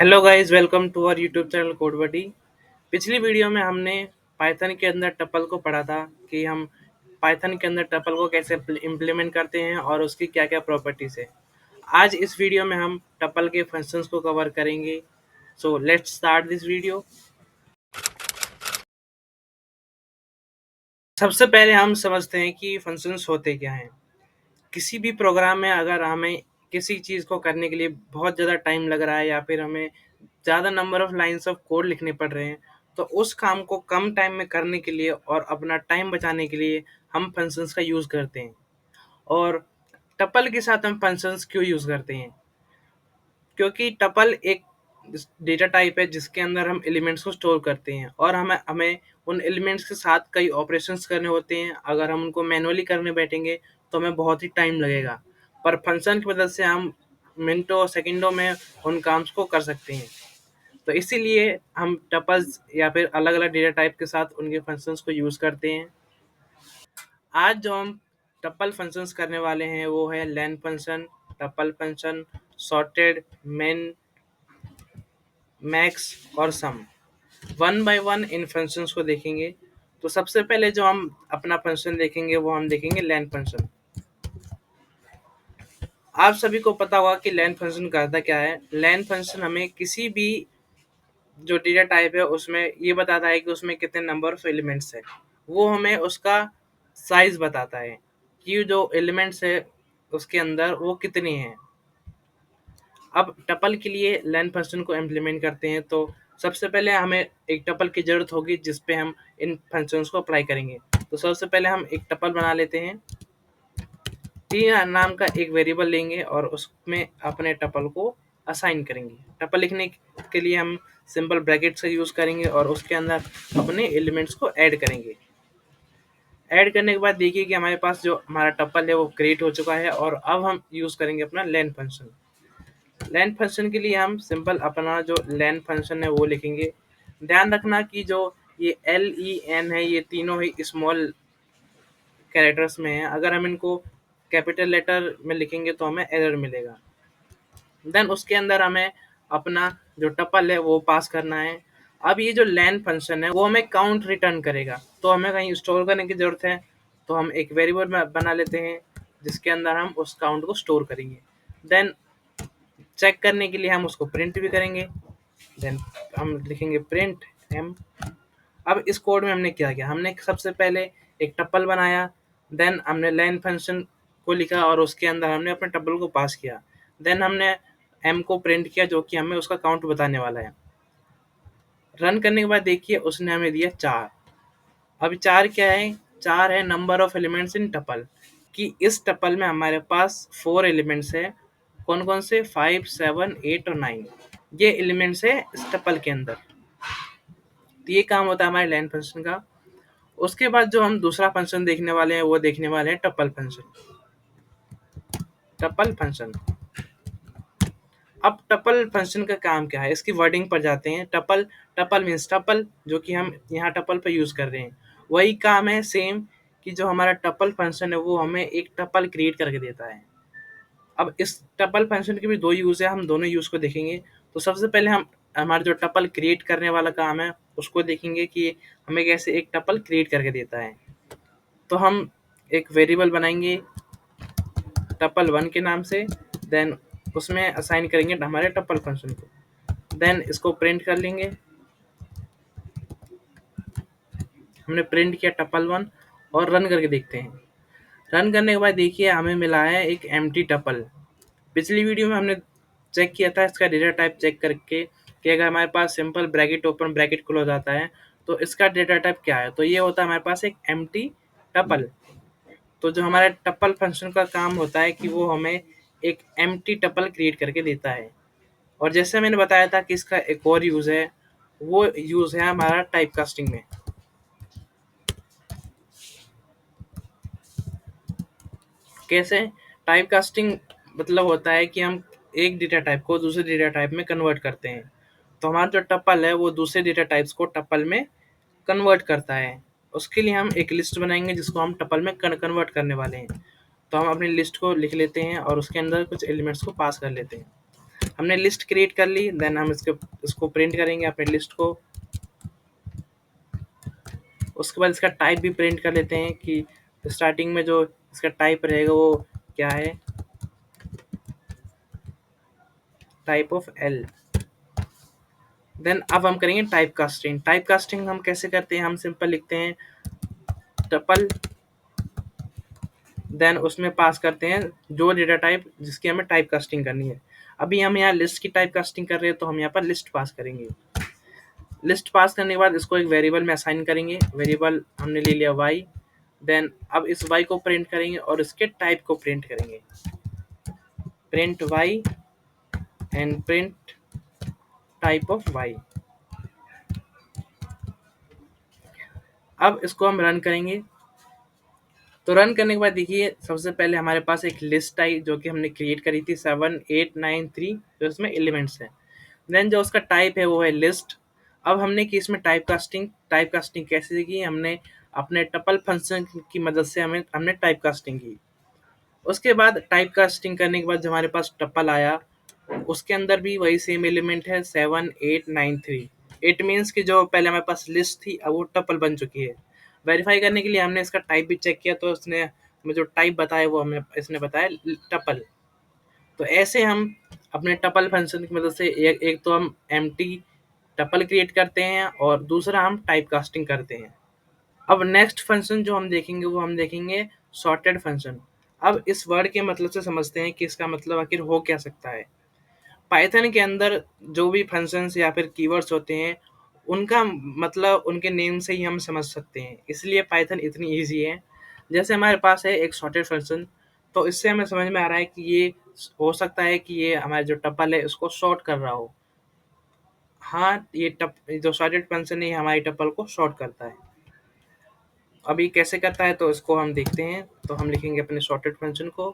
Hello guys, welcome to our YouTube channel कोडवर्डी। पिछली video में हमने पाइथन के अंदर टपल को पढ़ा था कि हम पाइथन के अंदर टपल को कैसे इम्प्लीमेंट करते हैं और उसकी क्या क्या प्रॉपर्टीज है। आज इस वीडियो में हम टपल के फंक्शंस को कवर करेंगे। So let's start this video. सबसे पहले हम समझते हैं कि फंक्शंस होते क्या हैं। किसी भी प्रोग्राम में अगर हमें किसी चीज़ को करने के लिए बहुत ज़्यादा टाइम लग रहा है या फिर हमें ज़्यादा number of lines of code लिखने पड़ रहे हैं, तो उस काम को कम टाइम में करने के लिए और अपना टाइम बचाने के लिए हम फंक्शंस का यूज़ करते हैं। और टपल के साथ हम फंक्शंस क्यों यूज़ करते हैं? क्योंकि टपल एक डेटा टाइप है जिसके अंदर हम एलिमेंट्स को स्टोर करते हैं और हमें हमें उन एलिमेंट्स के साथ कई ऑपरेशंस करने होते हैं। अगर हम उनको मैनुअली करने बैठेंगे तो हमें बहुत ही टाइम लगेगा, पर फंक्शन की मदद से हम मिनटों सेकंडों में उन काम्स को कर सकते हैं। तो इसीलिए हम टपल्स या फिर अलग अलग डेटा टाइप के साथ उनके फंक्शंस को यूज़ करते हैं। आज जो हम टपल फंक्शंस करने वाले हैं वो है len function, tuple function, sorted, min, max और sum. One by one in functions को देखेंगे। तो सबसे पहले जो हम अपना फंक्शन देखेंगे वो हम देखेंगे लेन फंक्शन। आप सभी को पता होगा कि लेन फंक्शन करता क्या है। लेन फंक्शन हमें किसी भी जो डेटा टाइप है उसमें ये बताता है कि उसमें कितने नंबर ऑफ एलिमेंट्स है। वो हमें उसका साइज बताता है कि जो एलिमेंट्स है उसके अंदर वो कितने हैं। अब टपल के लिए लेन फंक्शन को इम्प्लीमेंट करते हैं तो सबसे पहले हमें एक टपल की ज़रूरत होगी जिस पे हम इन फंक्शंस को अप्लाई करेंगे। तो सबसे पहले हम एक टपल बना लेते हैं। टी नाम का एक वेरिएबल लेंगे और उसमें अपने टपल को असाइन करेंगे। टपल लिखने के लिए हम सिंपल ब्रैकेट्स का यूज़ करेंगे और उसके अंदर अपने एलिमेंट्स को ऐड करेंगे। ऐड करने के बाद देखिए कि हमारे पास जो हमारा टपल है वो क्रिएट हो चुका है और अब हम यूज़ करेंगे अपना लेन फंक्शन। लेन फंक्शन के लिए हम सिंपल अपना जो लेन फंक्शन है वो लिखेंगे। ध्यान रखना कि जो ये LEN है ये तीनों ही स्मॉल कैरेक्टर्स में है। अगर हम इनको कैपिटल लेटर में लिखेंगे तो हमें एरर मिलेगा। देन उसके अंदर हमें अपना जो टपल है वो पास करना है। अब ये जो लेन फंक्शन है वो हमें काउंट रिटर्न करेगा, तो हमें कहीं स्टोर करने की ज़रूरत है तो हम एक वेरिएबल में बना लेते हैं जिसके अंदर हम उस काउंट को स्टोर करेंगे। देन चेक करने के लिए हम उसको प्रिंट भी करेंगे। देन हम लिखेंगे प्रिंट एम। अब इस कोड में हमने क्या किया, हमने सबसे पहले एक टपल बनाया। देन हमने लेन फंक्शन को लिखा और उसके अंदर हमने अपने टपल को पास किया। देन हमने एम को प्रिंट किया जो कि हमें उसका काउंट बताने वाला है। रन करने के बाद देखिए उसने हमें दिया 4। अब 4 क्या है? 4 है number of elements in tuple. कि इस टपल में हमारे पास 4 एलिमेंट्स है। कौन कौन से? 5, 7, 8 और 9। ये एलिमेंट्स है इस टपल के अंदर। तो ये काम होता है हमारे लेन फंक्शन का। उसके बाद जो हम दूसरा फंक्शन देखने वाले हैं वो देखने वाले हैं टपल फंक्शन। Tuple function. अब टपल फंक्शन का काम क्या है, इसकी वर्डिंग पर जाते हैं। टपल, टपल मीन्स टपल, जो कि हम यहाँ टपल पे यूज़ कर रहे हैं। वही काम है सेम कि जो हमारा टपल फंक्शन है वो हमें एक टपल क्रिएट करके देता है। अब इस टपल फंक्शन के भी 2 यूज़ है, हम दोनों यूज़ को देखेंगे। तो सबसे पहले हम हमारा जो टपल क्रिएट करने वाला काम है उसको देखेंगे कि हमें कैसे एक टपल क्रिएट करके देता है। तो हम एक वेरिएबल बनाएंगे टपल 1 के नाम से। देन उसमें असाइन करेंगे हमारे टपल फंक्शन को। देन इसको प्रिंट कर लेंगे। हमने प्रिंट किया टपल 1 और रन करके देखते हैं। रन करने के बाद देखिए हमें मिला है एक एम्प्टी टपल। पिछली वीडियो में हमने चेक किया था इसका डेटा टाइप चेक करके कि अगर हमारे पास simple bracket open bracket close आता है तो इसका डेटा टाइप क्या है। तो ये होता है हमारे पास एक एम्प्टी टपल। तो जो हमारा टपल फंक्शन का काम होता है कि वो हमें एक एम्प्टी टपल क्रिएट करके देता है। और जैसे मैंने बताया था कि इसका एक और यूज़ है, वो यूज़ है हमारा टाइप कास्टिंग में। कैसे? टाइप कास्टिंग मतलब होता है कि हम एक डेटा टाइप को दूसरे डेटा टाइप में कन्वर्ट करते हैं। तो हमारा जो टपल है वो दूसरे डेटा टाइप्स को टपल में कन्वर्ट करता है। उसके लिए हम एक लिस्ट बनाएंगे जिसको हम टपल में कन्वर्ट करने वाले हैं। तो हम अपनी लिस्ट को लिख लेते हैं और उसके अंदर कुछ एलिमेंट्स को पास कर लेते हैं। हमने लिस्ट क्रिएट कर ली, देन हम इसको प्रिंट करेंगे अपने लिस्ट को। उसके बाद इसका टाइप भी प्रिंट कर लेते हैं कि स्टार्टिंग में जो इसका टाइप रहेगा वो क्या है, टाइप ऑफ एल। देन अब हम करेंगे टाइप कास्टिंग। टाइप कास्टिंग हम कैसे करते हैं, हम सिंपल लिखते हैं टपल, देन उसमें पास करते हैं जो डेटा टाइप जिसकी हमें टाइप कास्टिंग करनी है। अभी हम यहाँ लिस्ट की टाइप कास्टिंग कर रहे हैं तो हम यहाँ पर लिस्ट पास करेंगे। लिस्ट पास करने के बाद इसको एक वेरिएबल में असाइन करेंगे। वेरिएबल हमने ले लिया y, देन अब इस y को प्रिंट करेंगे और इसके टाइप को प्रिंट करेंगे, print y and print type of y। अब इसको हम रन करेंगे। तो रन करने के बाद देखिए सबसे पहले हमारे पास एक लिस्ट आई जो कि हमने क्रिएट करी थी 7893, जो इसमें एलिमेंट्स हैं। देन जो उसका टाइप है वो है लिस्ट। अब हमने की इसमें टाइप कास्टिंग कैसे की, हमने अपने टपल फंक्शन की मदद से हमने टाइप कास्टिंग की। उसके बाद टाइप कास्टिंग करने के बाद जो हमारे पास टपल आया उसके अंदर भी वही सेम एलिमेंट है 7893। इट मीन्स कि जो पहले हमारे पास लिस्ट थी अब वो टपल बन चुकी है। वेरीफाई करने के लिए हमने इसका टाइप भी चेक किया तो उसने हमें जो टाइप बताया वो हमें इसने बताया टपल। तो ऐसे हम अपने टपल फंक्शन की मदद से एक तो हम एम्प्टी टपल क्रिएट करते हैं और दूसरा हम टाइप कास्टिंग करते हैं। अब नेक्स्ट फंक्शन जो हम देखेंगे वो हम देखेंगे सॉर्टेड फंक्शन। अब इस वर्ड के मतलब से समझते हैं कि इसका मतलब आखिर हो क्या सकता है। पाइथन के अंदर जो भी फंक्शंस या फिर कीवर्ड्स होते हैं उनका मतलब उनके नेम से ही हम समझ सकते हैं, इसलिए पाइथन इतनी इजी है। जैसे हमारे पास है एक सॉर्टेड फंक्शन, तो इससे हमें समझ में आ रहा है कि ये हो सकता है कि ये हमारा जो टपल है उसको सॉर्ट कर रहा हो। हाँ, जो सॉर्टेड फंक्शन है ये हमारी टपल को सॉर्ट करता है। अब ये कैसे करता है तो इसको हम देखते हैं। तो हम लिखेंगे अपने सॉर्टेड फंक्शन को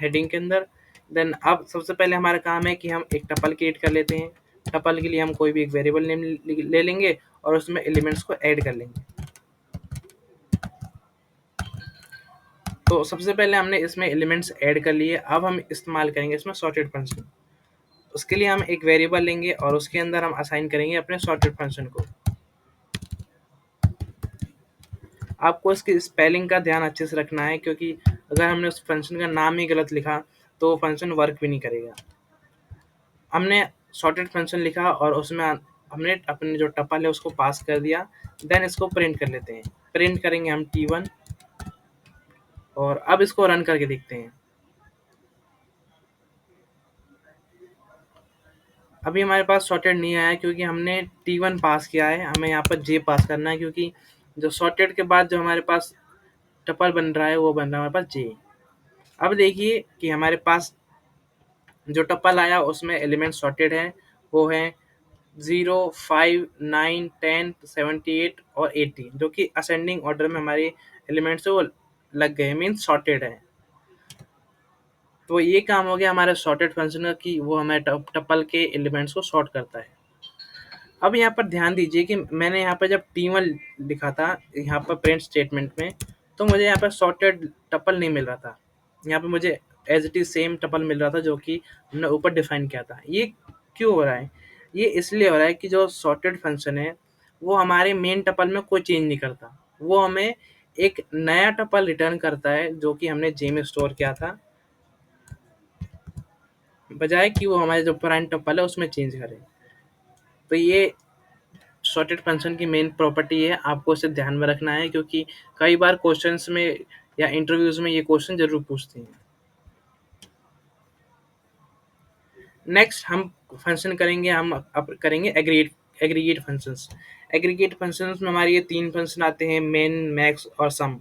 हेडिंग के अंदर। देन अब सबसे पहले हमारा काम है कि हम एक टपल क्रिएट कर लेते हैं। टपल के लिए हम कोई भी एक वेरिएबल नेम ले लेंगे और उसमें एलिमेंट्स को ऐड कर लेंगे। तो सबसे पहले हमने इसमें एलिमेंट्स ऐड कर लिए। अब हम इस्तेमाल करेंगे इसमें सॉर्टेड फंक्शन। उसके लिए हम एक वेरिएबल लेंगे और उसके अंदर हम असाइन करेंगे अपने सॉर्टेड फंक्शन को। आपको इसकी स्पेलिंग का ध्यान अच्छे से रखना है क्योंकि अगर हमने उस फंक्शन का नाम ही गलत लिखा तो वो फंक्शन वर्क भी नहीं करेगा। हमने सॉर्टेड फंक्शन लिखा और उसमें हमने अपने जो टपल है उसको पास कर दिया। देन इसको प्रिंट कर लेते हैं। प्रिंट करेंगे हम T1 और अब इसको रन करके देखते हैं। अभी हमारे पास सॉर्टेड नहीं आया क्योंकि हमने T1 पास किया है। हमें यहाँ पर J पास करना है क्योंकि जो सॉर्टेड के बाद जो हमारे पास टपल बन रहा है वो बन रहा है हमारे पास J। अब देखिए कि हमारे पास जो टपल आया उसमें एलिमेंट सॉर्टेड है, वो है 0, 5, 9, 10, 78 और 80, जो कि असेंडिंग ऑर्डर में हमारे एलिमेंट्स वो लग गए, मीन्स सॉर्टेड है। तो ये काम हो गया हमारे सॉर्टेड फंक्शन का कि वो हमारे टपल के एलिमेंट्स को सॉर्ट करता है। अब यहाँ पर ध्यान दीजिए कि मैंने यहाँ पर जब T1 लिखा था यहाँ पर प्रिंट स्टेटमेंट में, तो मुझे यहाँ पर सॉर्टेड टपल नहीं मिल रहा था। यहाँ पे मुझे as it is same tuple मिल रहा था जो कि हमने ऊपर डिफाइन किया था। ये क्यों हो रहा है? ये इसलिए हो रहा है कि जो सॉर्टेड फंक्शन है वो हमारे मेन टपल में कोई चेंज नहीं करता। वो हमें एक नया टपल रिटर्न करता है जो कि हमने जे में स्टोर किया था, बजाय कि वो हमारे जो पुराने टपल है उसमें चेंज करे। तो ये सॉर्टेड फंक्शन की मेन प्रॉपर्टी है, आपको इसे ध्यान में रखना है क्योंकि कई बार क्वेश्चंस में या इंटरव्यूज में ये क्वेश्चन जरूर पूछते हैं। नेक्स्ट हम फंक्शन करेंगे, हम अब करेंगे एग्रीगेट फंक्शंस। एग्रीगेट फंक्शंस में हमारे ये 3 फंक्शन आते हैं, मेन, मैक्स और सम।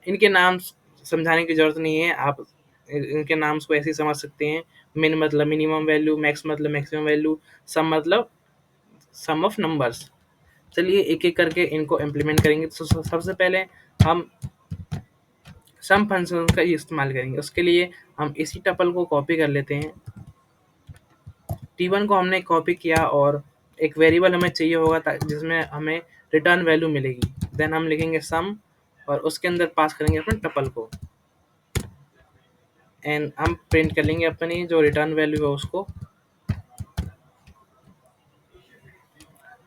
इनके नाम समझाने की ज़रूरत नहीं है, आप इनके नाम्स को ऐसे ही समझ सकते हैं। मिन मतलब मिनिमम वैल्यू, मैक्स मतलब मैक्सिमम वैल्यू, सम मतलब सम ऑफ नंबर्स। चलिए एक-एक करके इनको इम्प्लीमेंट करेंगे। तो सबसे पहले हम सम फंक्शन का ही इस्तेमाल करेंगे। उसके लिए हम इसी टपल को कॉपी कर लेते हैं। T1 को हमने कॉपी किया और एक वेरिएबल हमें चाहिए होगा जिसमें हमें रिटर्न वैल्यू मिलेगी। देन हम लिखेंगे सम और उसके अंदर पास करेंगे अपने टपल को। एंड हम प्रिंट कर लेंगे अपनी जो रिटर्न वैल्यू है उसको।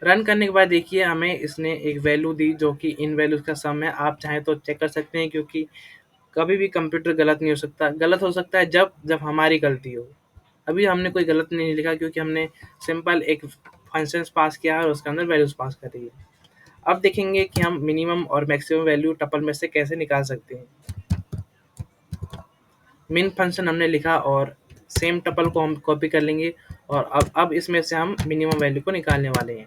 रन करने के बाद देखिए हमें इसने एक वैल्यू दी जो कि इन वैल्यूज का सम है। आप चाहें तो चेक कर सकते हैं, क्योंकि कभी भी कंप्यूटर गलत नहीं हो सकता। गलत हो सकता है जब जब हमारी गलती हो। अभी हमने कोई गलत नहीं लिखा, क्योंकि हमने सिंपल एक फंक्शन पास किया है और उसके अंदर वैल्यूज पास कर रही है। अब देखेंगे कि हम मिनिमम और मैक्सिमम वैल्यू टपल में से कैसे निकाल सकते हैं। मिन फंक्शन हमने लिखा और सेम टपल को हम कॉपी कर लेंगे और अब इसमें से हम मिनिमम वैल्यू को निकालने वाले हैं।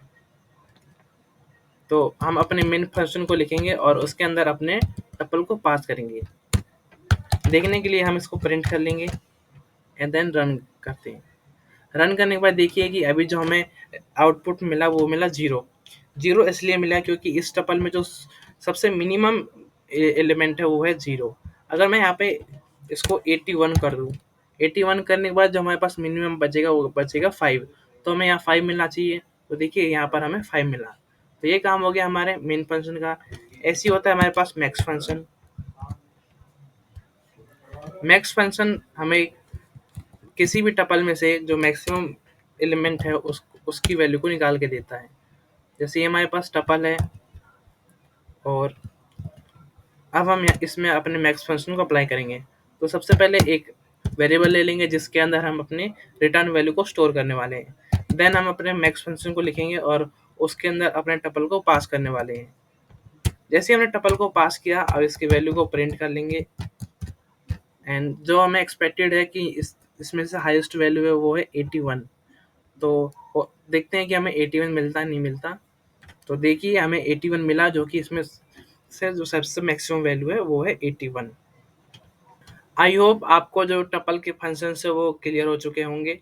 तो हम अपने मिन फंक्शन को लिखेंगे और उसके अंदर अपने टपल को पास करेंगे। देखने के लिए हम इसको प्रिंट कर लेंगे एंड देन रन करते हैं। रन करने के बाद देखिए कि अभी जो हमें आउटपुट मिला वो मिला 0। 0 इसलिए मिला क्योंकि इस टपल में जो सबसे मिनिमम एलिमेंट है वो है 0। अगर मैं यहाँ पे इसको 81 कर दूँ, 81 करने के बाद जो हमारे पास मिनिमम बचेगा वो बचेगा 5। तो हमें यहाँ 5 मिलना चाहिए। तो देखिए यहाँ पर हमें 5 मिला। तो ये काम हो गया हमारे मेन फंक्शन का। ऐसे ही होता है हमारे पास मैक्स फंक्शन। मैक्स फंक्शन हमें किसी भी टपल में से जो मैक्सिमम एलिमेंट है उसकी वैल्यू को निकाल के देता है। जैसे ये हमारे पास टपल है और अब हम इसमें अपने मैक्स फंक्शन को अप्लाई करेंगे। तो सबसे पहले एक वेरिएबल ले लेंगे जिसके अंदर हम अपने रिटर्न वैल्यू को स्टोर करने वाले हैं। देन हम अपने मैक्स फंक्शन को लिखेंगे और उसके अंदर अपने टपल को पास करने वाले हैं। जैसे हमने टपल को पास किया, अब इसकी वैल्यू को प्रिंट कर लेंगे एंड जो हमें एक्सपेक्टेड है कि इसमें से हाईएस्ट वैल्यू है वो है 81। तो देखते हैं कि हमें 81 मिलता नहीं मिलता। तो देखिए हमें 81 मिला, जो कि इसमें से जो सबसे मैक्सिमम वैल्यू है वो है 81। आई होप आपको जो टपल के फंक्शन है वो क्लियर हो चुके होंगे।